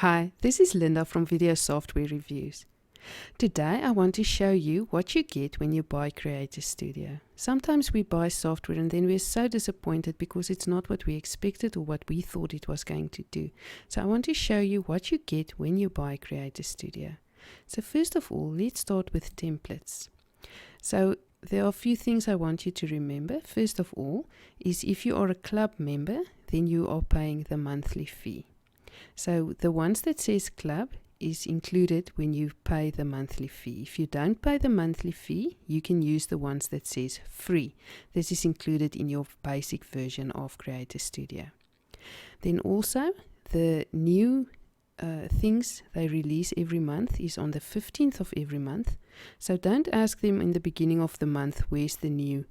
Hi, this is Linda from Video Software Reviews. Today I want to show you what you get when you buy Creator Studio. Sometimes we buy software and then we're so disappointed because it's not what we expected or what we thought it was going to do. So I want to show you what you get when you buy Creator Studio. So first of all, let's start with templates. So there are a few things I want you to remember. First of all is if you are a club member, then you are paying the monthly fee. So the ones that says club is included when you pay the monthly fee. If you don't pay the monthly fee, you can use the ones that says free. This is included in your basic version of Creator Studio. Then also the new things they release every month is on the 15th of every month. So don't ask them in the beginning of the month where's the new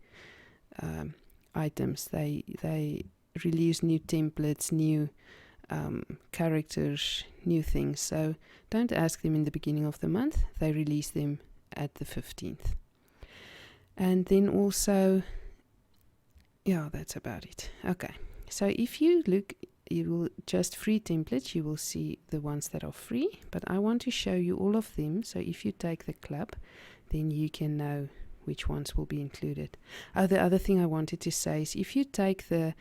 items. They release new templates, new characters, new things. So don't ask them in the beginning of the month. They release them at the 15th. And then also, yeah, that's about it. Okay. So if you look, you will just free templates, you will see the ones that are free, but I want to show you all of them. So if you take the club, then you can know which ones will be included. The other thing I wanted to say is if you take the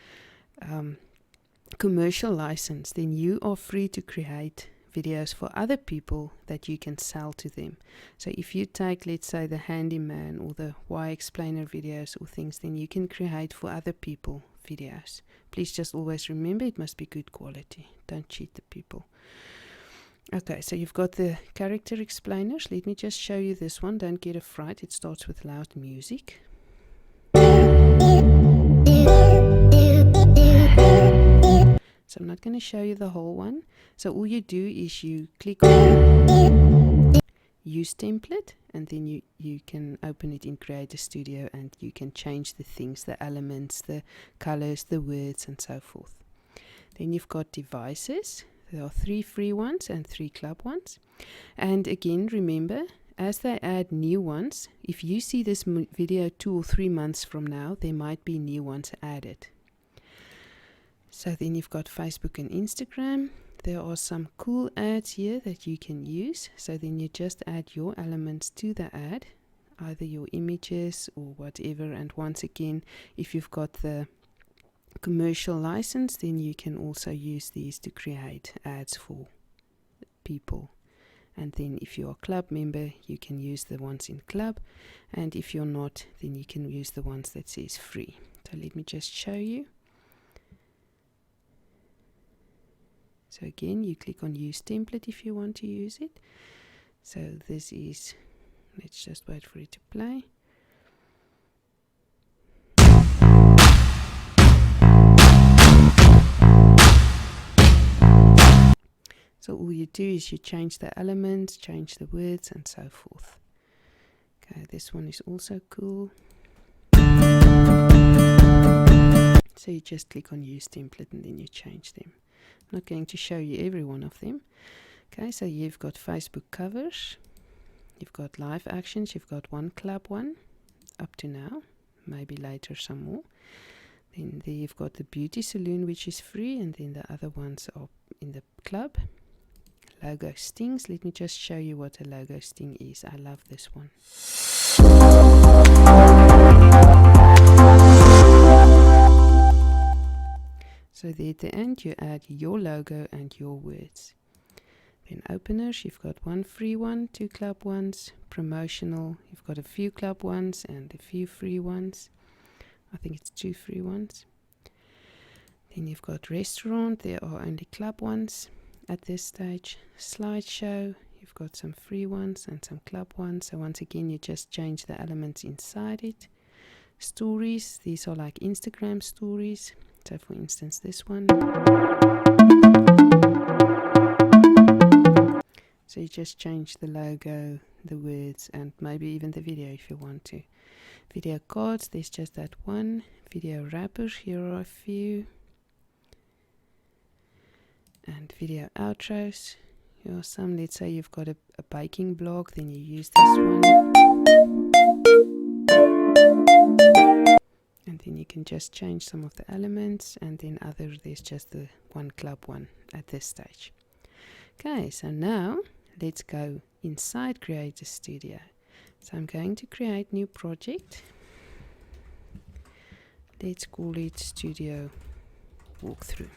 commercial license, then you are free to create videos for other people that you can sell to them. So if you take, let's say, the handyman or the why explainer videos or things, then you can create for other people videos. Please just always remember it must be good quality. Don't cheat the people. Okay, so you've got the character explainers. Let me just show you this one. Don't get a fright. It starts with loud music. So I'm not going to show you the whole one. So all you do is you click on use template, and then you can open it in Creator Studio and you can change the things, the elements, the colors, the words, and so forth. Then you've got devices. There are 3 free ones and 3 club ones. And again, remember, as they add new ones, if you see this video 2 or 3 months from now, there might be new ones added. So then you've got Facebook and Instagram. There are some cool ads here that you can use. So then you just add your elements to the ad, either your images or whatever. And once again, if you've got the commercial license, then you can also use these to create ads for people. And then if you're a club member, you can use the ones in club. And if you're not, then you can use the ones that says free. So let me just show you. So again, you click on use template if you want to use it. So this is, let's just wait for it to play. So all you do is you change the elements, change the words, and so forth. Okay, this one is also cool. So you just click on use template and then you change them. I'm not going to show you every one of them. Okay, so you've got Facebook covers, you've got live actions, you've got one club one up to now, maybe later some more. Then there you've got the beauty salon, which is free, and then the other ones are in the club. Logo stings. Let me just show you what a logo sting is. I love this one. So there at the end you add your logo and your words. Then openers, you've got one free one, 2 club ones. Promotional, you've got a few club ones and a few free ones. I think it's 2 free ones. Then you've got restaurant, there are only club ones at this stage. Slideshow, you've got some free ones and some club ones. So once again, you just change the elements inside it. Stories, these are like Instagram stories. So for instance, this one. So you just change the logo, the words, and maybe even the video if you want to. Video cards, there's just that one. Video wrappers, here are a few. And video outros, here are some. Let's say you've got a baking blog, then you use this one. And then you can just change some of the elements, and then others, there's just the one club one at this stage. Okay, so now let's go inside Creator Studio. So I'm going to create new project. Let's call it Studio Walkthrough.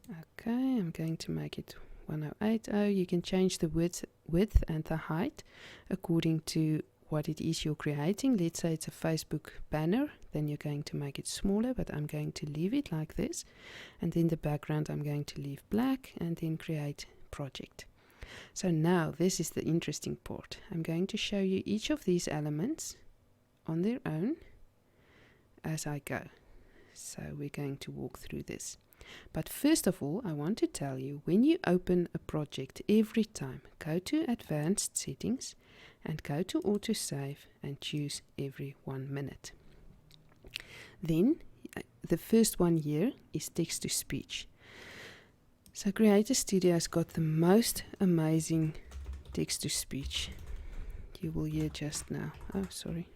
Okay, I'm going to make it 1080. You can change the width and the height according to what it is you're creating. Let's say it's a Facebook banner, then you're going to make it smaller, but I'm going to leave it like this. And then the background I'm going to leave black, and then create project. So now this is the interesting part. I'm going to show you each of these elements on their own as I go. So we're going to walk through this. But first of all, I want to tell you, when you open a project, every time go to Advanced Settings and go to Autosave and choose every 1 minute. Then the first one here is text to speech. So Creator Studio has got the most amazing text to speech. You will hear just now. Oh, sorry.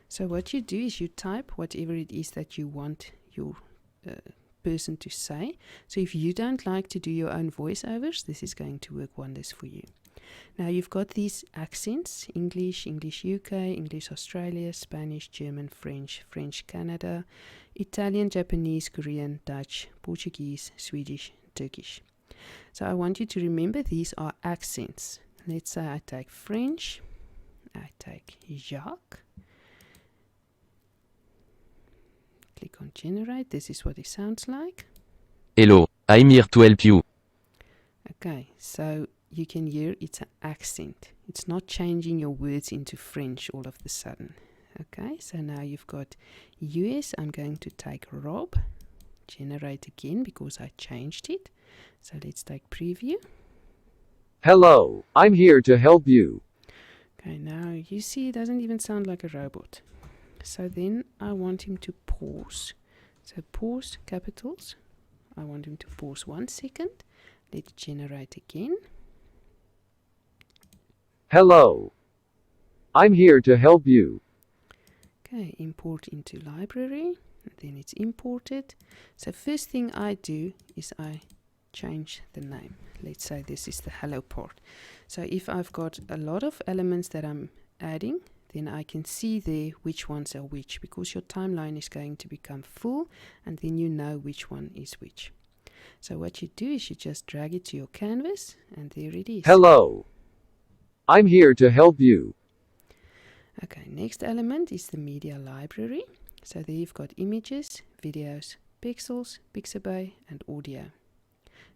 So what you do is you type whatever it is that you want your person to say. So if you don't like to do your own voiceovers, this is going to work wonders for you. Now you've got these accents: English, English UK, English Australia, Spanish, German, French, French Canada, Italian, Japanese, Korean, Dutch, Portuguese, Swedish, Turkish. So I want you to remember these are accents. Let's say I take French, I take Jacques. Click on generate. This is what it sounds like. Hello, I'm here to help you. Okay, so you can hear it's an accent. It's not changing your words into French all of a sudden. Okay, so now you've got US. I'm going to take Rob. Generate again because I changed it. So let's take preview. Hello, I'm here to help you. Okay, now you see it doesn't even sound like a robot. So then I want him to pause. So pause capitals. I want him to pause 1 second. Let's generate again. Hello, I'm here to help you. Okay, import into library. And then it's imported. So first thing I do is I change the name. Let's say this is the hello part. So if I've got a lot of elements that I'm adding, then I can see there which ones are which, because your timeline is going to become full, and then you know which one is which. So what you do is you just drag it to your canvas, and there it is. Hello, I'm here to help you. Okay, next element is the media library. So there you've got images, videos, pixels, Pixabay, and audio.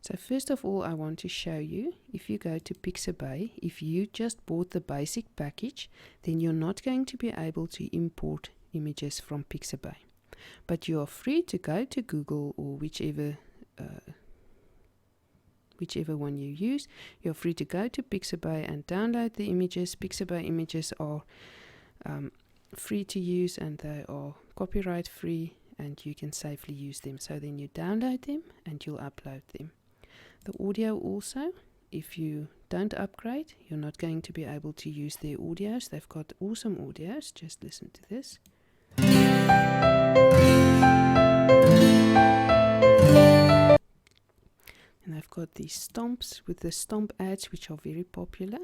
So first of all, I want to show you, if you go to Pixabay, if you just bought the basic package, then you're not going to be able to import images from Pixabay. But you are free to go to Google or whichever one you use. You're free to go to Pixabay and download the images. Pixabay images are free to use, and they are copyright free, and you can safely use them. So then you download them and you'll upload them. The audio also, if you don't upgrade, you're not going to be able to use their audios. They've got awesome audios. Just listen to this. And I've got these stomps with the stomp ads, which are very popular.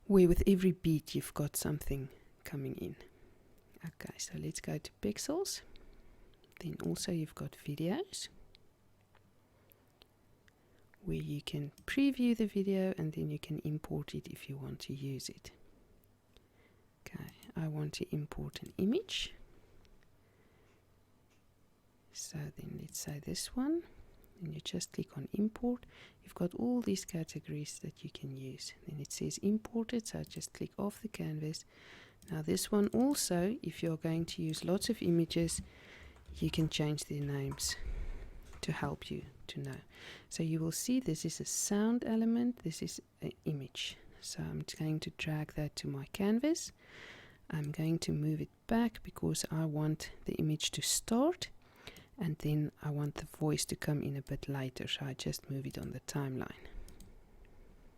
Where with every beat you've got something coming in. Okay, so let's go to pixels. Then also you've got videos, where you can preview the video and then you can import it if you want to use it. Okay, I want to import an image. So then let's say this one, and you just click on import. You've got all these categories that you can use. Then it says imported, so I just click off the canvas. Now this one also, if you're going to use lots of images, you can change their names to help you to know. So you will see this is a sound element, this is an image. So I'm going to drag that to my canvas. I'm going to move it back because I want the image to start, and then I want the voice to come in a bit later, so I just move it on the timeline.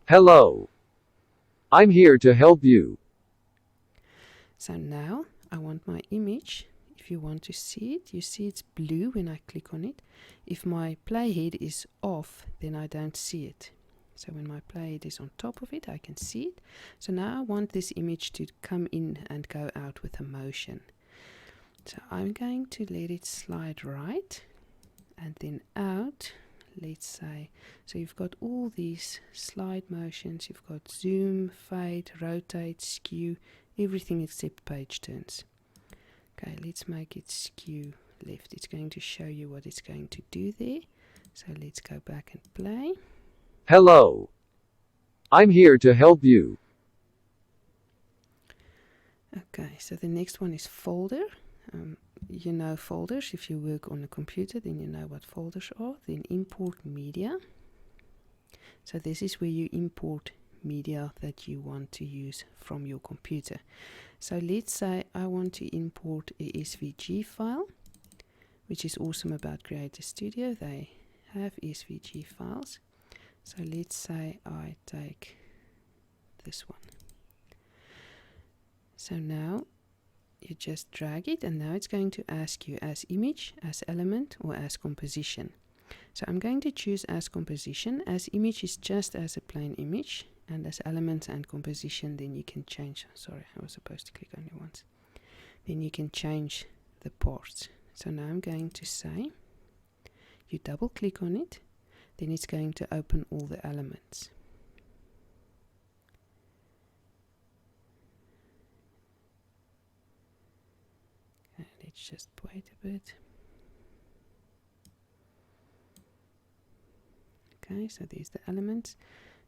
Hello, I'm here to help you. So now I want my image. If you want to see it, you see it's blue when I click on it. If my playhead is off, then I don't see it. So when my playhead is on top of it, I can see it. So now I want this image to come in and go out with a motion. So I'm going to let it slide right and then out, let's say. So you've got all these slide motions. You've got zoom, fade, rotate, skew, everything except page turns. Okay, let's make it skew left. It's going to show you what it's going to do there. So let's go back and play. Hello. I'm here to help you. Okay, so the next one is folder. You know folders. If you work on a computer, then you know what folders are. Then import media. So this is where you import media that you want to use from your computer. So let's say I want to import a SVG file, which is awesome about Creator Studio. They have SVG files. So let's say I take this one. So now you just drag it, and now it's going to ask you as image, as element, or as composition. So I'm going to choose as composition. As image is just as a plain image, and as element and composition, then you can change. Sorry, I was supposed to click only once. Then you can change the parts. So now I'm going to say, you double click on it, then it's going to open all the elements. Okay, let's just wait a bit. Okay, so there's the elements.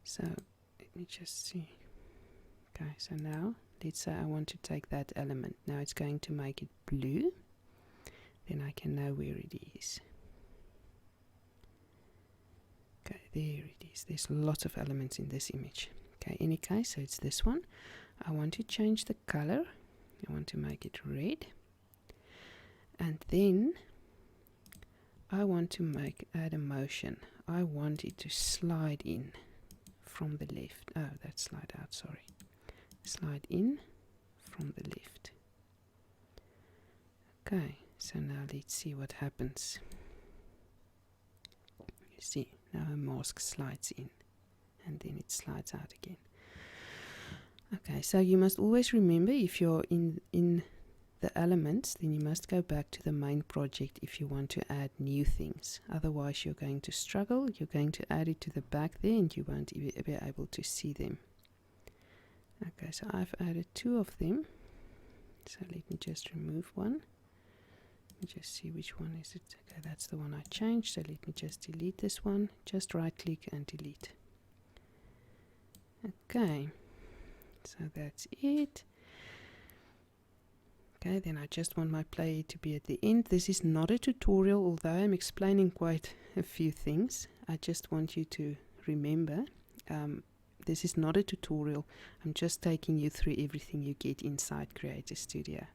So let me just see. Okay, so now let's say I want to take that element. Now it's going to make it blue. Then I can know where it is. Okay, there it is. There's lots of elements in this image. Okay, in any case, so it's this one. I want to change the color. I want to make it red. And then I want to add a motion. I want it to slide in from the left. Oh, that's slide out, sorry. Slide in from the left. Okay, so now let's see what happens. You see, now a mask slides in and then it slides out again. Okay, so you must always remember, if you're in the elements, then you must go back to the main project if you want to add new things. Otherwise you're going to struggle. You're going to add it to the back there and you won't be able to see them. Okay, so I've added 2 of them. So let me just remove one. Let me just see which one is it. Okay, that's the one I changed. So let me just delete this one. Just right click and delete. Okay, so that's it. Okay, then I just want my play to be at the end. This is not a tutorial, although I'm explaining quite a few things. I just want you to remember, this is not a tutorial. I'm just taking you through everything you get inside Creator Studio.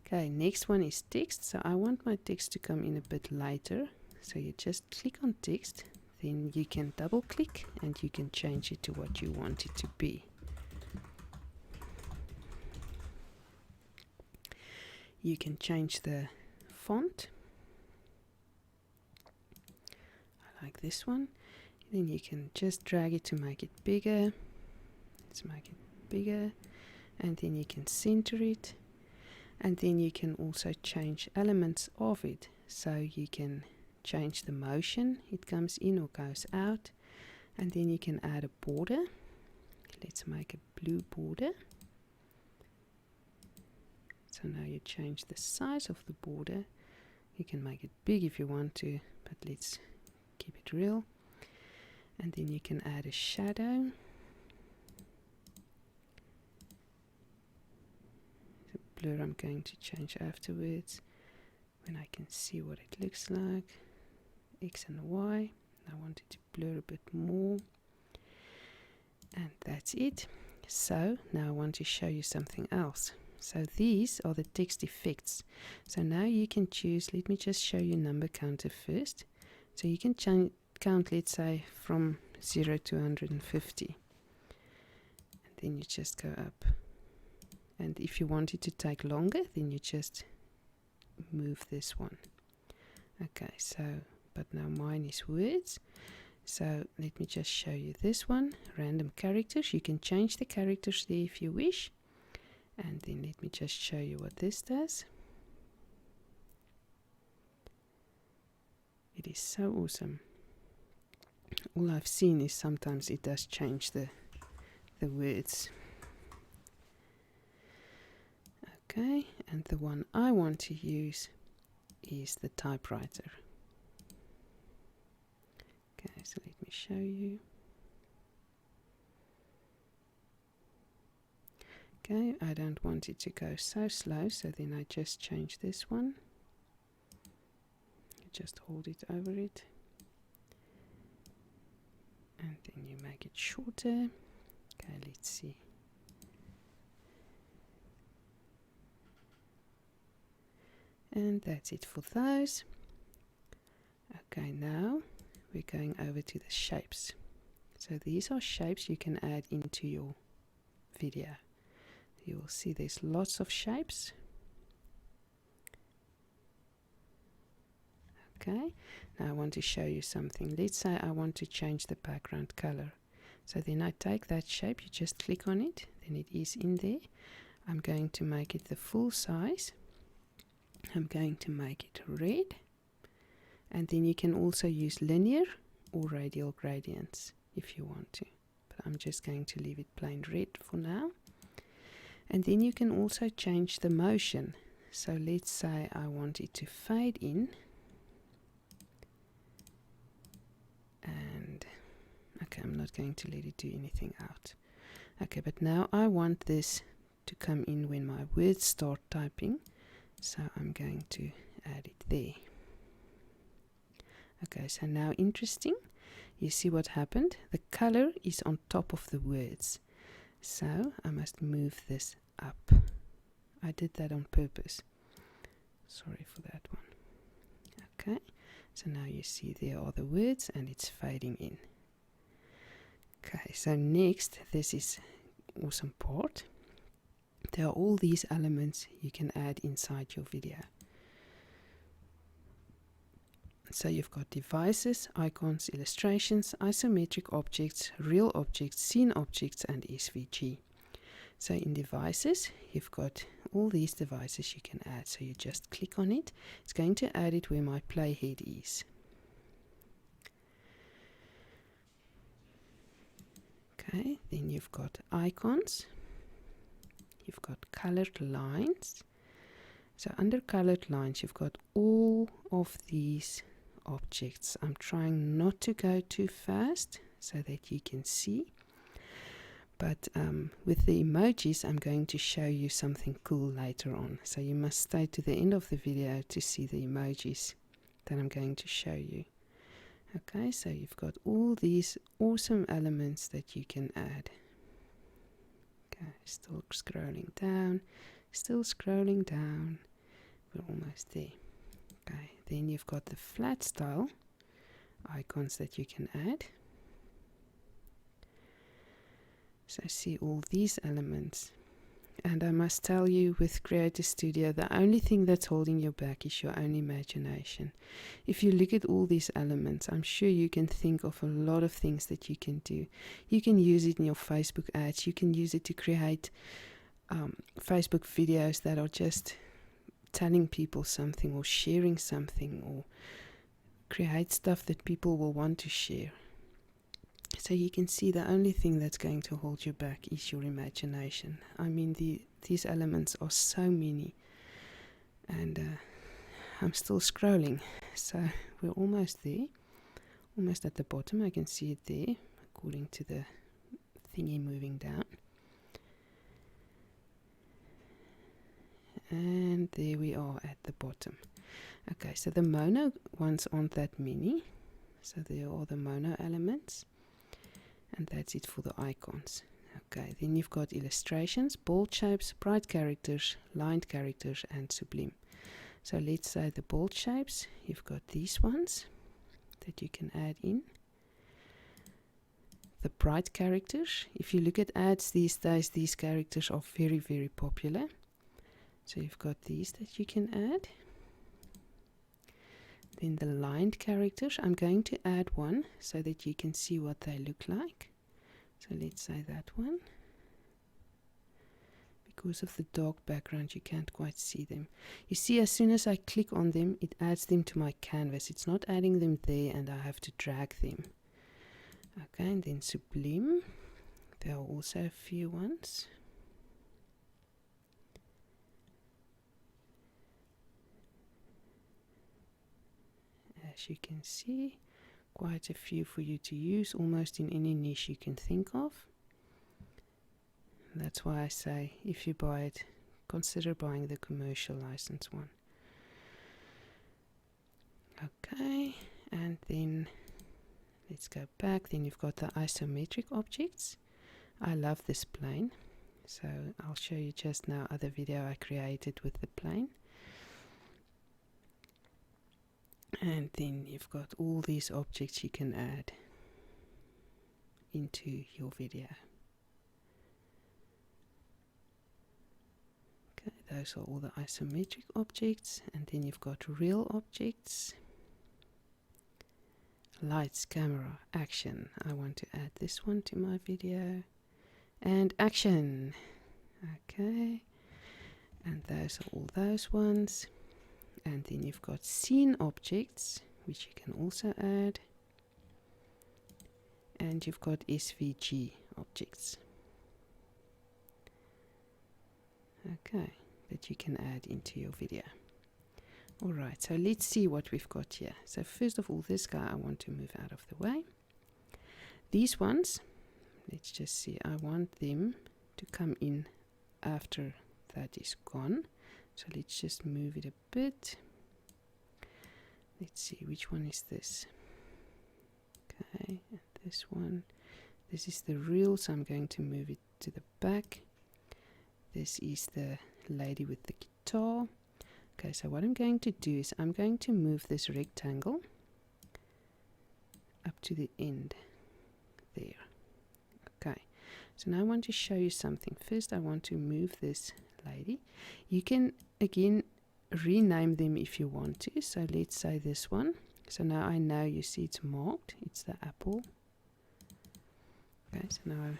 Okay, next one is text. So I want my text to come in a bit later. So you just click on text, then you can double click and you can change it to what you want it to be. You can change the font. I like this one. Then you can just drag it to make it bigger. Let's make it bigger. And then you can center it. And then you can also change elements of it. So you can change the motion. It comes in or goes out. And then you can add a border. Let's make a blue border. So now you change the size of the border. You can make it big if you want to, but let's keep it real. And then you can add a shadow. The blur I'm going to change afterwards when I can see what it looks like. X and Y. I want it to blur a bit more. And that's it. So now I want to show you something else. So these are the text effects. So now you can choose, let me just show you number counter first. So you can count, let's say, from 0 to 150. And then you just go up And if you want it to take longer, then you just move this one. Okay, so, but now mine is words. So let me just show you this one, random characters. You can change the characters there if you wish. And then let me just show you what this does. It is so awesome. All I've seen is sometimes it does change the words. Okay, and the one I want to use is the typewriter. Okay, so let me show you. Okay, I don't want it to go so slow, so then I just change this one. You just hold it over it. And then you make it shorter. Okay, let's see. And that's it for those. Okay, now we're going over to the shapes. So these are shapes you can add into your video. You will see there's lots of shapes. Okay, now I want to show you something. Let's say I want to change the background color. So then I take that shape, you just click on it, then it is in there. I'm going to make it the full size. I'm going to make it red. And then you can also use linear or radial gradients if you want to. But I'm just going to leave it plain red for now. And then you can also change the motion. So let's say I want it to fade in. And okay, I'm not going to let it do anything out. Okay, but now I want this to come in when my words start typing. So I'm going to add it there. Okay, so now interesting. You see what happened? The color is on top of the words. So I must move this up. I did that on purpose. Sorry for that one. Okay, so now you see there are the words and it's fading in. Okay, so next, this is awesome part. There are all these elements you can add inside your video. So you've got devices, icons, illustrations, isometric objects, real objects, scene objects, and SVG. So in devices, you've got all these devices you can add. So you just click on it. It's going to add it where my playhead is. Okay, then you've got icons. You've got colored lines. So under colored lines, you've got all of these objects. I'm trying not to go too fast so that you can see. But with the emojis, I'm going to show you something cool later on. So you must stay to the end of the video to see the emojis that I'm going to show you. Okay, so you've got all these awesome elements that you can add. Okay, still scrolling down, still scrolling down. We're almost there. Okay, then you've got the flat style icons that you can add. So see all these elements. And I must tell you, with Creator Studio, the only thing that's holding you back is your own imagination. If you look at all these elements, I'm sure you can think of a lot of things that you can do. You can use it in your Facebook ads. You can use it to create Facebook videos that are just telling people something or sharing something, or create stuff that people will want to share. So you can see the only thing that's going to hold you back is your imagination. I mean, these elements are so many. And I'm still scrolling. So we're almost there. Almost at the bottom. I can see it there, according to the thingy moving down. And there we are at the bottom. Okay, so the mono ones aren't that many. So there are the mono elements. And that's it for the icons. Okay, then you've got illustrations, bold shapes, bright characters, lined characters, and sublime. So let's say the bold shapes, you've got these ones that you can add in. the bright characters. If you look at ads these days, these characters are very, very popular. So you've got these that you can add. Then the lined characters, I'm going to add one so that you can see what they look like. So let's say that one. Because of the dark background you can't quite see them. You see, as soon as I click on them, it adds them to my canvas. It's not adding them there and I have to drag them. Okay, and then Sublime. There are also a few ones. As you can see, quite a few for you to use, almost in any niche you can think of. That's why I say, if you buy it, consider buying the commercial license one. Okay, and then let's go back. Then you've got the isometric objects. I love this plane, so I'll show you just now other video I created with the plane. And then you've got all these objects you can add into your video. Okay, those are all the isometric objects. And then you've got real objects. Lights, camera, action. I want to add this one to my video. And action. Okay. And those are all those ones. And then you've got scene objects, which you can also add. And you've got SVG objects. Okay, that you can add into your video. Alright, so let's see what we've got here. So first of all, this guy I want to move out of the way. These ones, let's just see, I want them to come in after that is gone. So let's just move it a bit. Let's see, which one is this? Okay, and this one. This is the reel, so I'm going to move it to the back. This is the lady with the guitar. Okay, so what I'm going to do is I'm going to move this rectangle up to the end there. Okay, so now I want to show you something. First I want to move this lady. You can again rename them if you want to. So let's say this one. So now I know, you see it's marked. It's the apple. Okay, so now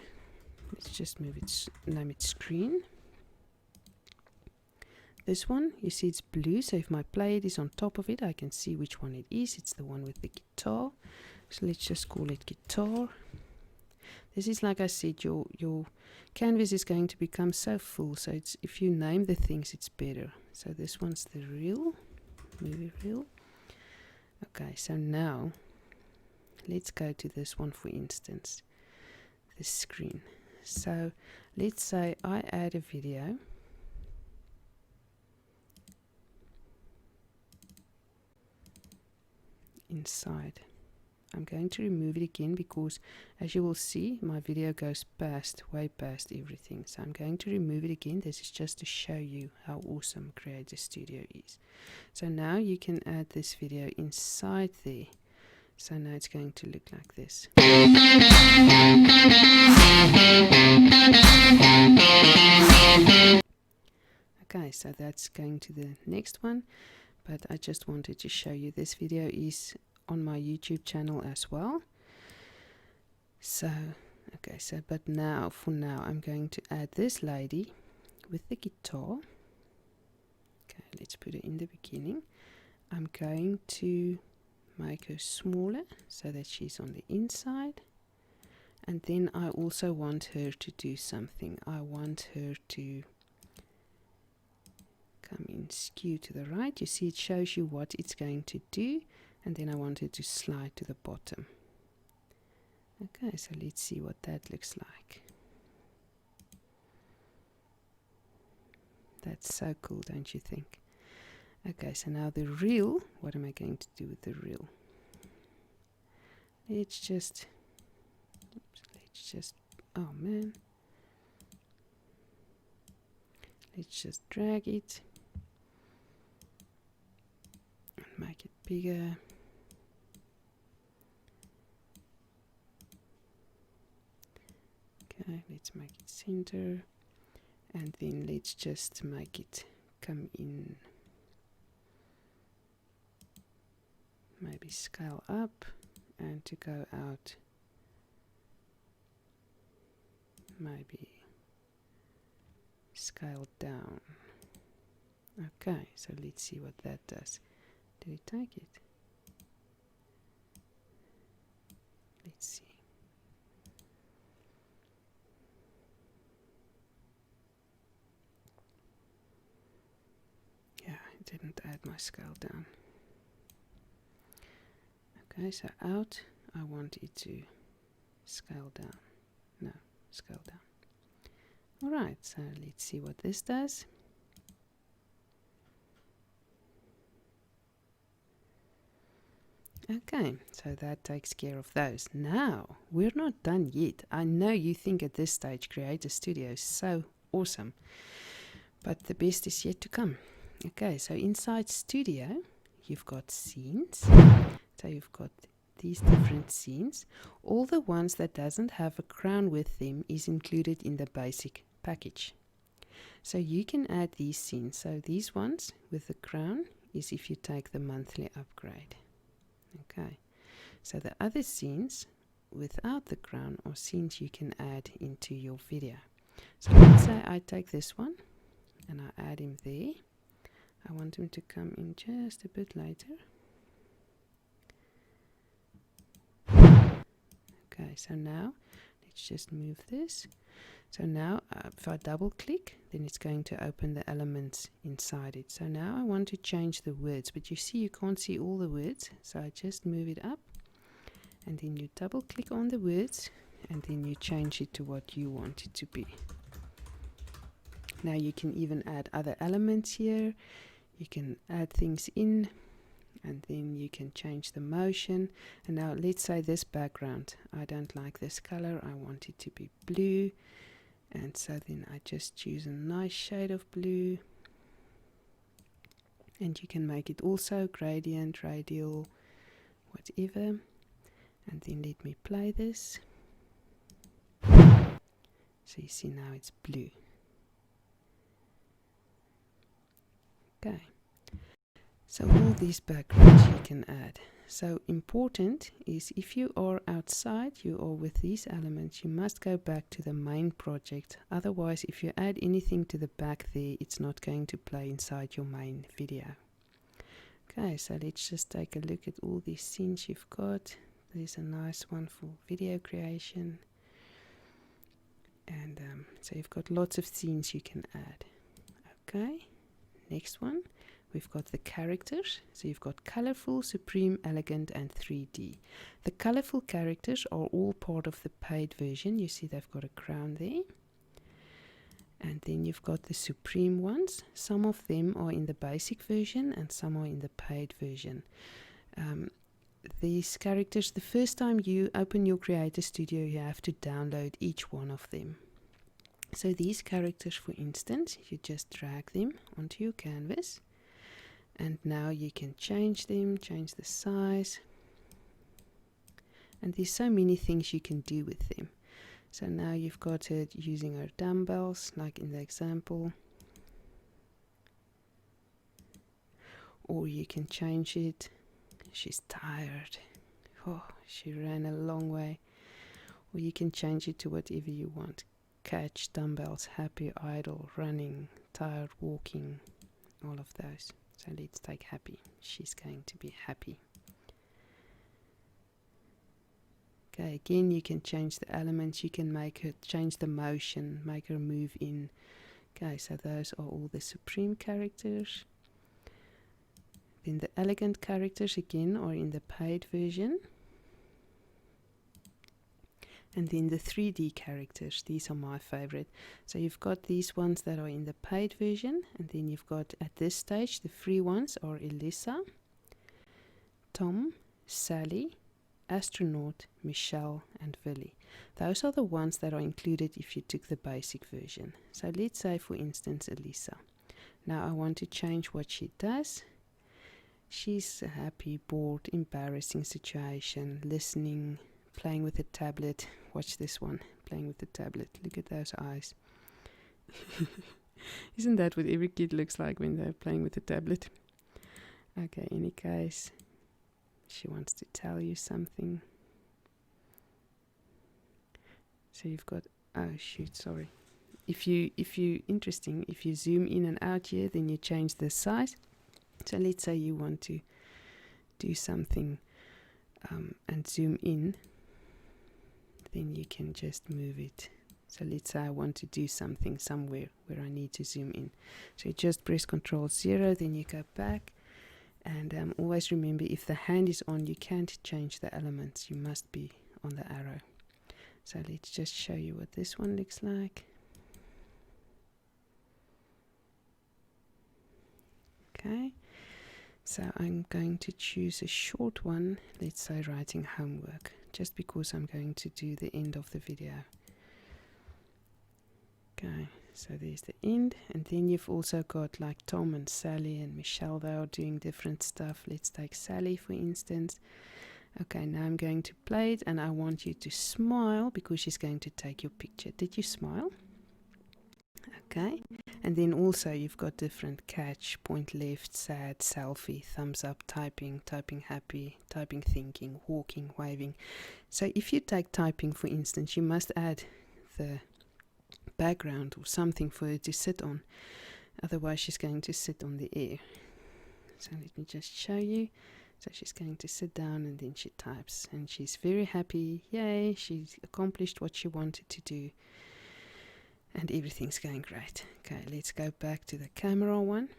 let's just move it, name it screen. This one, you see it's blue, so if my plate is on top of it, I can see which one it is. It's the one with the guitar. So let's just call it guitar. This is, like I said, your canvas is going to become so full, so it's, if you name the things, it's better. So this one's the reel, movie reel. Okay, so now let's go to this one, for instance, the screen. So let's say I add a video. Inside. I'm going to remove it again because, as you will see, my video goes way past everything. So I'm going to remove it again. This is just to show you how awesome Creator Studio is. So now you can add this video inside there. So now it's going to look like this. Okay, so that's going to the next one. But I just wanted to show you this video is on my YouTube channel as well. So, okay, so but now, for now, I'm going to add this lady with the guitar. Okay, let's put it in the beginning. I'm going to make her smaller so that she's on the inside. And then I also want her to do something. I want her to come in skew to the right. You see it shows you what it's going to do, and then I want it to slide to the bottom. Okay, so let's see what that looks like. That's so cool, don't you think? Okay, so now the reel, what am I going to do with the reel? Let's just, oh man, let's just drag it. Make it bigger. Okay, let's make it center, and then let's just make it come in, maybe scale up, and to go out maybe scale down. Okay, so let's see what that does. Did it take it? Let's see. Yeah, it didn't add my scale down. Okay, so out, I want it to scale down. No, scale down. Alright, so let's see what this does. Okay, so that takes care of those. Now, we're not done yet. I know you think at this stage Creator Studio is so awesome, but the best is yet to come. Okay, so inside Studio, you've got scenes. So you've got these different scenes. All the ones that doesn't have a crown with them is included in the basic package. So you can add these scenes. So these ones with the crown is if you take the monthly upgrade. Okay, so the other scenes without the crown are scenes you can add into your video. So let's say I take this one and I add him there. I want him to come in just a bit later. Okay, so now let's just move this. So now if I double click, then it's going to open the elements inside it. So now I want to change the words, but you see you can't see all the words. So I just move it up, and then you double click on the words, and then you change it to what you want it to be. Now you can even add other elements here. You can add things in, and then you can change the motion. And now let's say this background, I don't like this color, I want it to be blue. And so then I just choose a nice shade of blue, and you can make it also gradient, radial, whatever. And then let me play this. So you see now it's blue. Okay, so all these backgrounds you can add. So important is if you are outside, you are with these elements, you must go back to the main project. Otherwise, if you add anything to the back there, it's not going to play inside your main video. Okay, so let's just take a look at all these scenes you've got. There's a nice one for video creation. And so you've got lots of scenes you can add. Okay, next one. We've got the characters. So you've got colorful, supreme, elegant, and 3D. The colorful characters are all part of the paid version. You see they've got a crown there. And then you've got the supreme ones. Some of them are in the basic version and some are in the paid version. These characters, the first time you open your Creator Studio, you have to download each one of them. So these characters, for instance, you just drag them onto your canvas. And now you can change them, change the size. And there's so many things you can do with them. So now you've got it using our dumbbells, like in the example. Or you can change it. She's tired. Oh, she ran a long way. Or you can change it to whatever you want. Catch, dumbbells, happy, idle, running, tired, walking, all of those. So let's take happy. She's going to be happy. Okay, again you can change the elements. You can make her change the motion, make her move in. Okay, so those are all the supreme characters. Then the elegant characters again are in the paid version. And then the 3D characters, these are my favorite. So you've got these ones that are in the paid version, and then you've got at this stage the free ones are Elisa, Tom, Sally, Astronaut, Michelle, and Willy. Those are the ones that are included if you took the basic version. So let's say for instance Elisa. Now I want to change what she does. She's happy, bored, embarrassing situation, listening, playing with a tablet. Watch this one. playing with the tablet. Look at those eyes. Isn't that what every kid looks like when they're playing with the tablet? Okay, in any case, she wants to tell you something. So you've got, oh shoot, sorry. If you interesting, if you zoom in and out here, then you change the size. So let's say you want to do something and zoom in, then you can just move it. So let's say I want to do something somewhere where I need to zoom in. So you just press Ctrl+0, then you go back. And always remember, if the hand is on, you can't change the elements. You must be on the arrow. So let's just show you what this one looks like. Okay, so I'm going to choose a short one, let's say writing homework, just because I'm going to do the end of the video. Okay, so there's the end, and then you've also got like Tom and Sally and Michelle. They are doing different stuff. Let's take Sally for instance. Okay, now I'm going to play it, and I want you to smile because she's going to take your picture. Did you smile? Okay, and then also you've got different catch, point left, sad, selfie, thumbs up, typing, typing happy, typing thinking, walking, waving. So if you take typing for instance, you must add the background or something for her to sit on, otherwise she's going to sit on the air. So let me just show you. So she's going to sit down and then she types, and she's very happy. Yay, she's accomplished what she wanted to do, and everything's going great. Okay, let's go back to the camera one,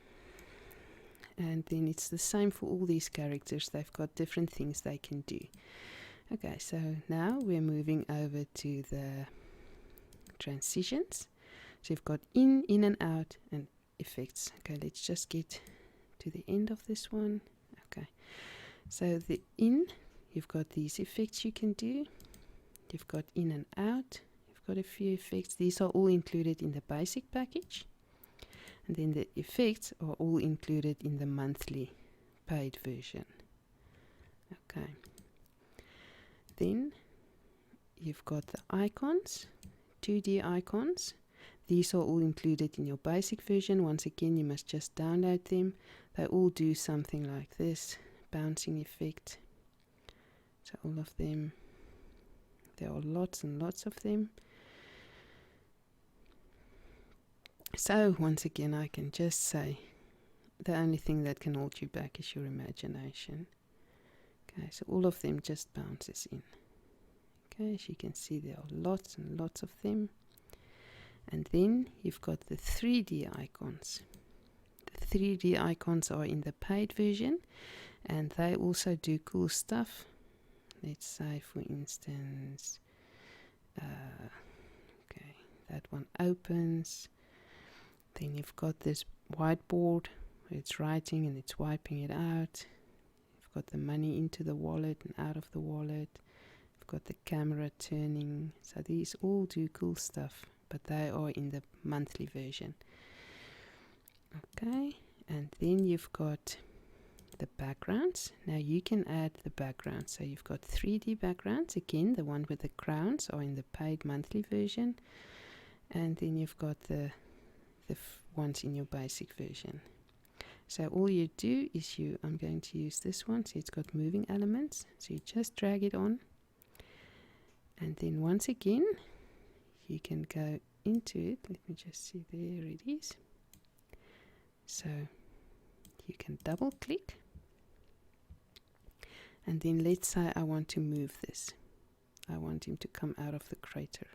and then it's the same for all these characters. They've got different things they can do. Okay, so now we're moving over to the transitions. So you've got in and out, and effects. Okay, let's just get to the end of this one. Okay, so the in, you've got these effects you can do. You've got in and out. You've got a few effects. These are all included in the basic package, and then the effects are all included in the monthly paid version. Okay, then you've got the icons, 2D icons. These are all included in your basic version. Once again, you must just download them. They all do something like this, bouncing effect. So all of them, there are lots and lots of them. So once again, I can just say the only thing that can hold you back is your imagination. Okay, so all of them just bounces in. Okay, as you can see, there are lots and lots of them. And then you've got the 3D icons. The 3D icons are in the paid version, and they also do cool stuff. Let's say, for instance, okay, that one opens. Then you've got this whiteboard where it's writing and it's wiping it out. You've got the money into the wallet and out of the wallet. You've got the camera turning. So these all do cool stuff, but they are in the monthly version. Okay, and then you've got the backgrounds. Now you can add the backgrounds. So you've got 3D backgrounds. Again, the one with the crowns are in the paid monthly version. And then you've got the ones in your basic version. So all you do is I'm going to use this one. So it's got moving elements. So you just drag it on. And then once again, you can go into it. Let me just see, there it is. So you can double click. And then let's say I want to move this. I want him to come out of the crater.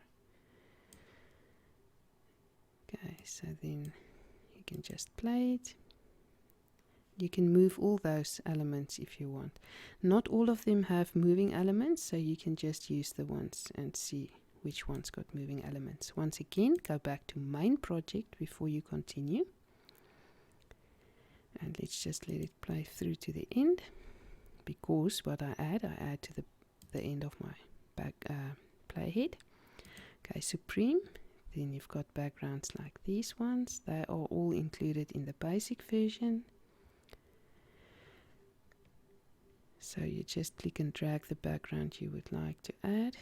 Okay, so then you can just play it. You can move all those elements if you want. Not all of them have moving elements, so you can just use the ones and see which one's got moving elements. Once again, go back to main project before you continue. And let's just let it play through to the end, because what I add to the end of my playhead. Okay, Supreme. Then you've got backgrounds like these ones. They are all included in the basic version. So you just click and drag the background you would like to add.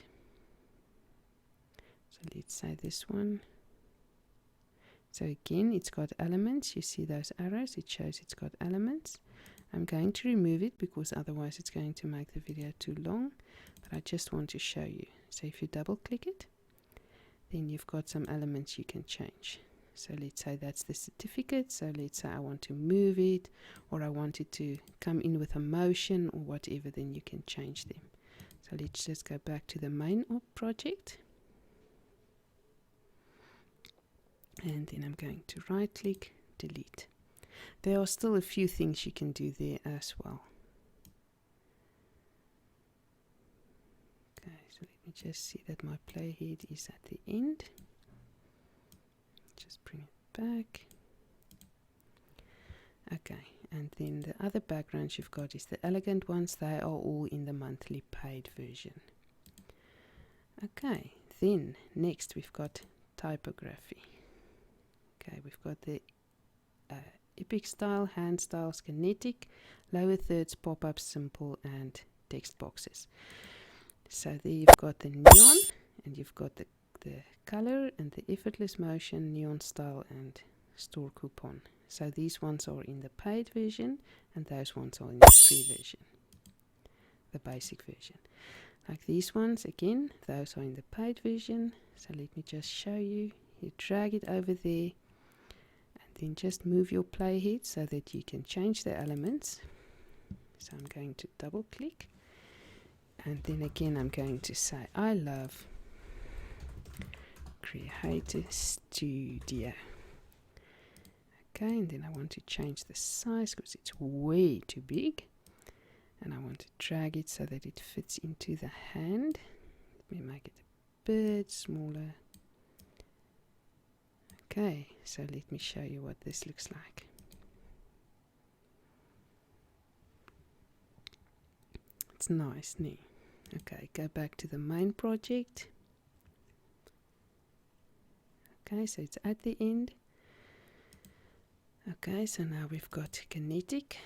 So let's say this one. So again, it's got elements. You see those arrows, it shows it's got elements. I'm going to remove it because otherwise it's going to make the video too long, but I just want to show you. So if you double click it, then you've got some elements you can change. So let's say that's the certificate. So let's say I want to move it, or I want it to come in with a motion or whatever, then you can change them. So let's just go back to the main project. And then I'm going to right click, delete. There are still a few things you can do there as well. Okay, so let me just see that my playhead is at the end. Just bring it back. Okay, and then the other backgrounds you've got is the elegant ones. They are all in the monthly paid version. Okay, then next we've got typography. Okay, we've got the Epic Style, Hand Styles, Kinetic, lower thirds, pop-ups, simple, and text boxes. So there you've got the neon, and you've got the color, and the effortless motion, neon style, and store coupon. So these ones are in the paid version, and those ones are in the free version, the basic version. Like these ones, again, those are in the paid version. So let me just show you. You drag it over there, and then just move your playhead so that you can change the elements. So I'm going to double click, and then again I'm going to say I love Creator Studio. Okay, and then I want to change the size because it's way too big, and I want to drag it so that it fits into the hand. Let me make it a bit smaller. Okay, so let me show you what this looks like. It's nice, no? Okay, go back to the main project. Okay, so it's at the end. Okay, so now we've got Kinetic.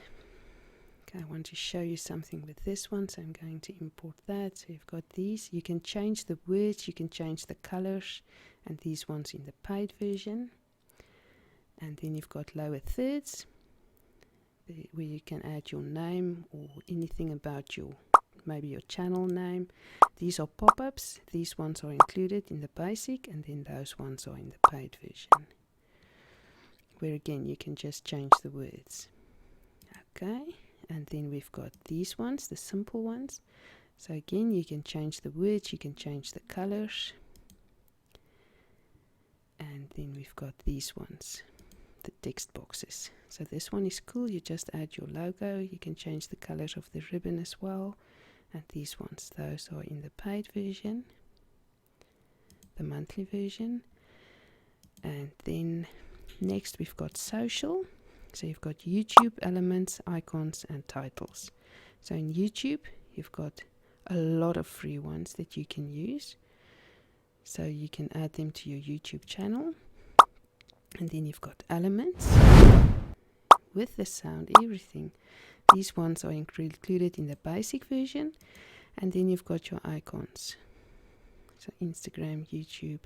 Okay, I want to show you something with this one, so I'm going to import that. So you've got these. You can change the words, you can change the colors, and these ones in the paid version. And then you've got lower thirds, where you can add your name or anything about your, maybe your channel name. These are pop-ups. These ones are included in the basic, and then those ones are in the paid version, where again you can just change the words. Okay, and then we've got these ones, the simple ones. So again, you can change the words, you can change the colors. And then we've got these ones, the text boxes. So this one is cool. You just add your logo. You can change the colors of the ribbon as well. And these ones, those are in the paid version, the monthly version. And then next we've got social. So you've got YouTube, elements, icons, and titles. So in YouTube, you've got a lot of free ones that you can use. So you can add them to your YouTube channel. And then you've got elements with the sound, everything. These ones are included in the basic version. And then you've got your icons. So Instagram, YouTube.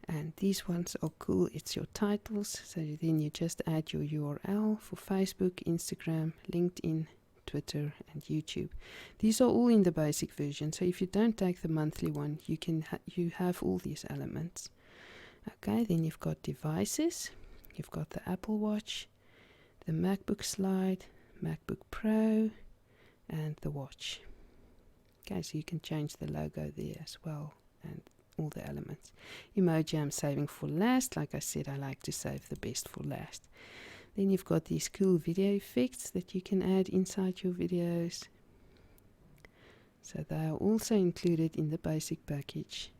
And these ones are cool. It's your titles. So then you just add your URL for Facebook, Instagram, LinkedIn, Twitter, and YouTube. These are all in the basic version. So if you don't take the monthly one, you can you have all these elements. Okay, then you've got devices. You've got the Apple Watch, the MacBook Slide, MacBook Pro, and the watch. Okay, so you can change the logo there as well, and all the elements. Emoji I'm saving for last. Like I said, I like to save the best for last. Then you've got these cool video effects that you can add inside your videos. So they are also included in the basic package.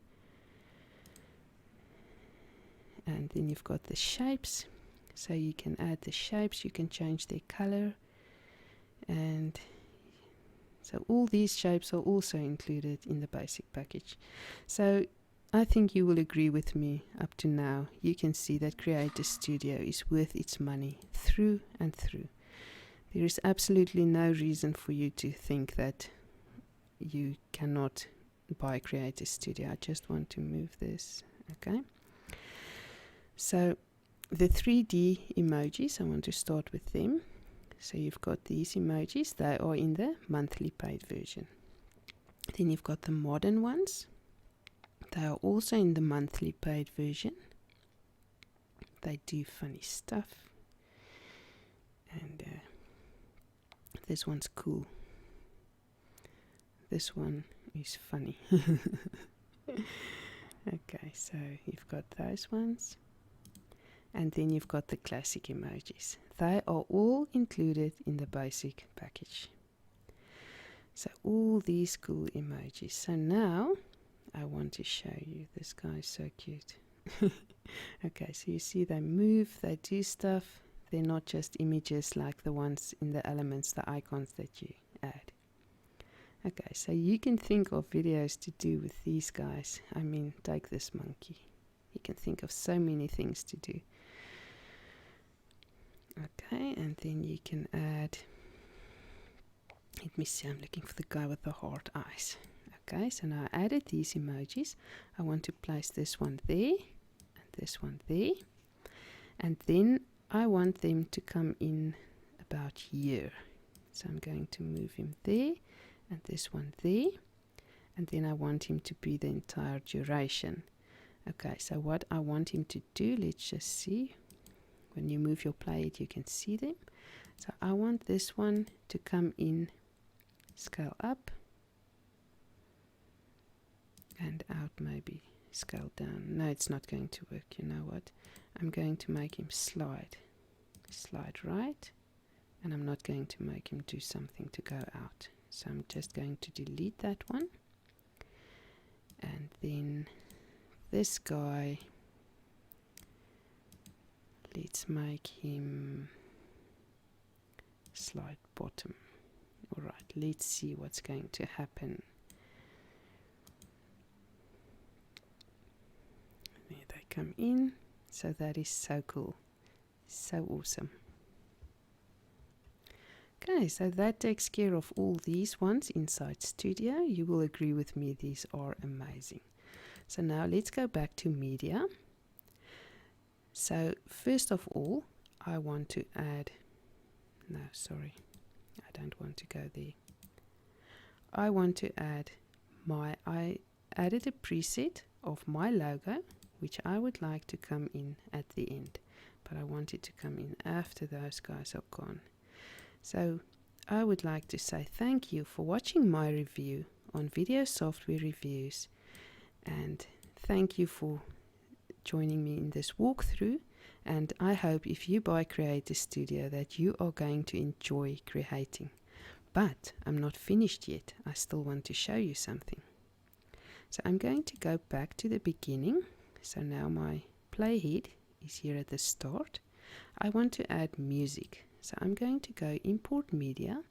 And then you've got the shapes. So you can add the shapes, you can change their color. And so all these shapes are also included in the basic package. So I think you will agree with me up to now. You can see that Creator Studio is worth its money through and through. There is absolutely no reason for you to think that you cannot by Creator Studio. I just want to move this. Okay. So the 3D emojis, I want to start with them. So you've got these emojis, they are in the monthly paid version. Then you've got the modern ones. They are also in the monthly paid version. They do funny stuff. And this one's cool. This one is funny. Okay, so you've got those ones. And then you've got the classic emojis. They are all included in the basic package. So all these cool emojis. So now I want to show you. This guy is so cute. Okay, so you see they move, they do stuff. They're not just images like the ones in the elements, the icons that you add. Okay, so you can think of videos to do with these guys. I mean, take this monkey. You can think of so many things to do. Okay, and then you can add, let me see, I'm looking for the guy with the heart eyes. Okay, so now I added these emojis. I want to place this one there and this one there. And then I want them to come in about here. So I'm going to move him there and this one there. And then I want him to be the entire duration. Okay, so what I want him to do, let's just see. When you move your plate, you can see them. So I want this one to come in, scale up, and out maybe, scale down. No, it's not going to work. You know what? I'm going to make him slide right, and I'm not going to make him do something to go out. So I'm just going to delete that one. And then this guy, let's make him slide bottom. Alright, let's see what's going to happen. There they come in. So that is so cool. So awesome. Okay, so that takes care of all these ones inside Studio. You will agree with me, these are amazing. So now let's go back to media. So first of all, I want to add, no, sorry, I don't want to go there. I want to add I added a preset of my logo, which I would like to come in at the end, but I want it to come in after those guys are gone. So I would like to say thank you for watching my review on video software reviews, and thank you for joining me in this walkthrough. And I hope if you buy Creator Studio that you are going to enjoy creating. But I'm not finished yet. I still want to show you something. So I'm going to go back to the beginning. So now my playhead is here at the start. I want to add music. So I'm going to go import media.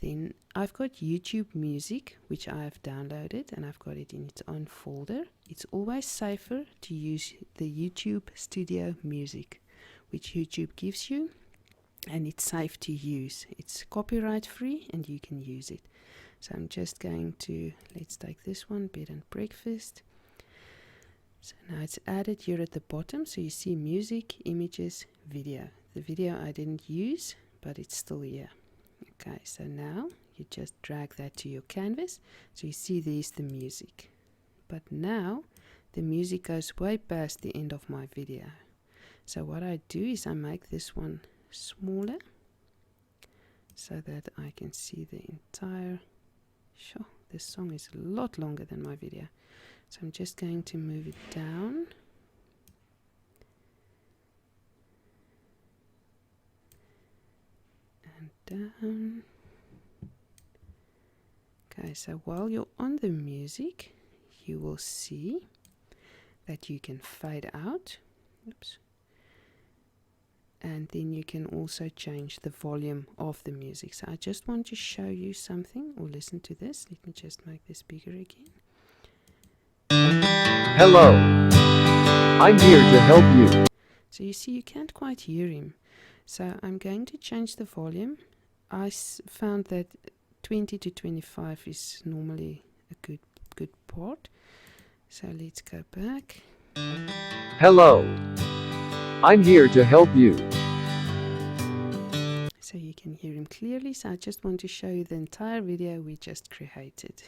Then I've got YouTube Music, which I've downloaded, and I've got it in its own folder. It's always safer to use the YouTube Studio Music, which YouTube gives you, and it's safe to use. It's copyright free and you can use it. So I'm just going to, let's take this one, Bed and Breakfast. So now it's added here at the bottom. So you see music, images, video. The video I didn't use, but it's still here. Okay, so now you just drag that to your canvas. So you see there's the music. But now the music goes way past the end of my video. So what I do is I make this one smaller so that I can see the entire. Sure, this song is a lot longer than my video. So I'm just going to move it down. And down. Okay, so while you're on the music, you will see that you can fade out. Oops. And then you can also change the volume of the music. So I just want to show you something, or listen to this. Let me just make this bigger again. Hello. I'm here to help you. So you see you can't quite hear him. So I'm going to change the volume. I found that 20 to 25 is normally a good part. So let's go back. Hello. I'm here to help you. So you can hear him clearly. So I just want to show you the entire video we just created.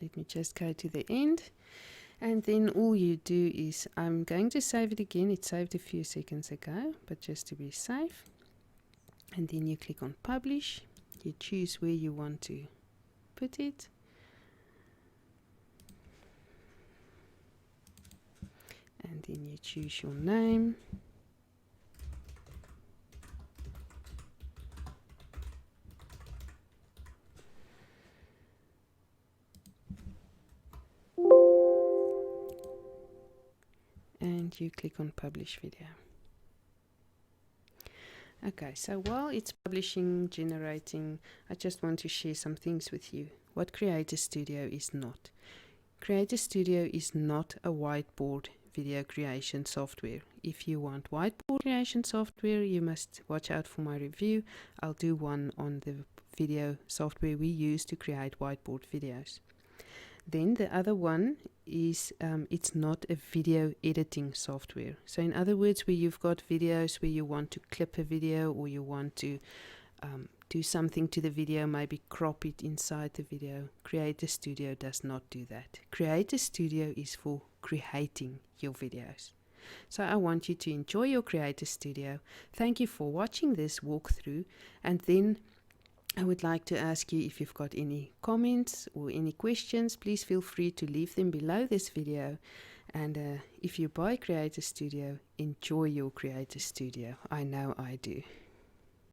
Let me just go to the end, and then all you do is, I'm going to save it again. It saved a few seconds ago, but just to be safe, and then you click on publish. You choose where you want to put it, and then you choose your name. And you click on publish video. Okay, so while it's publishing, generating, I just want to share some things with you. What Creator Studio is not. Creator Studio is not a whiteboard video creation software. If you want whiteboard creation software, you must watch out for my review. I'll do one on the video software we use to create whiteboard videos. Then the other one is it's not a video editing software. So in other words, where you've got videos where you want to clip a video, or you want to do something to the video, maybe crop it inside the video, Creator Studio does not do that. Creator Studio is for creating your videos. So I want you to enjoy your Creator Studio. Thank you for watching this walkthrough, and then I would like to ask you, if you've got any comments or any questions, please feel free to leave them below this video. And if you buy Creator Studio, enjoy your Creator Studio. I know I do.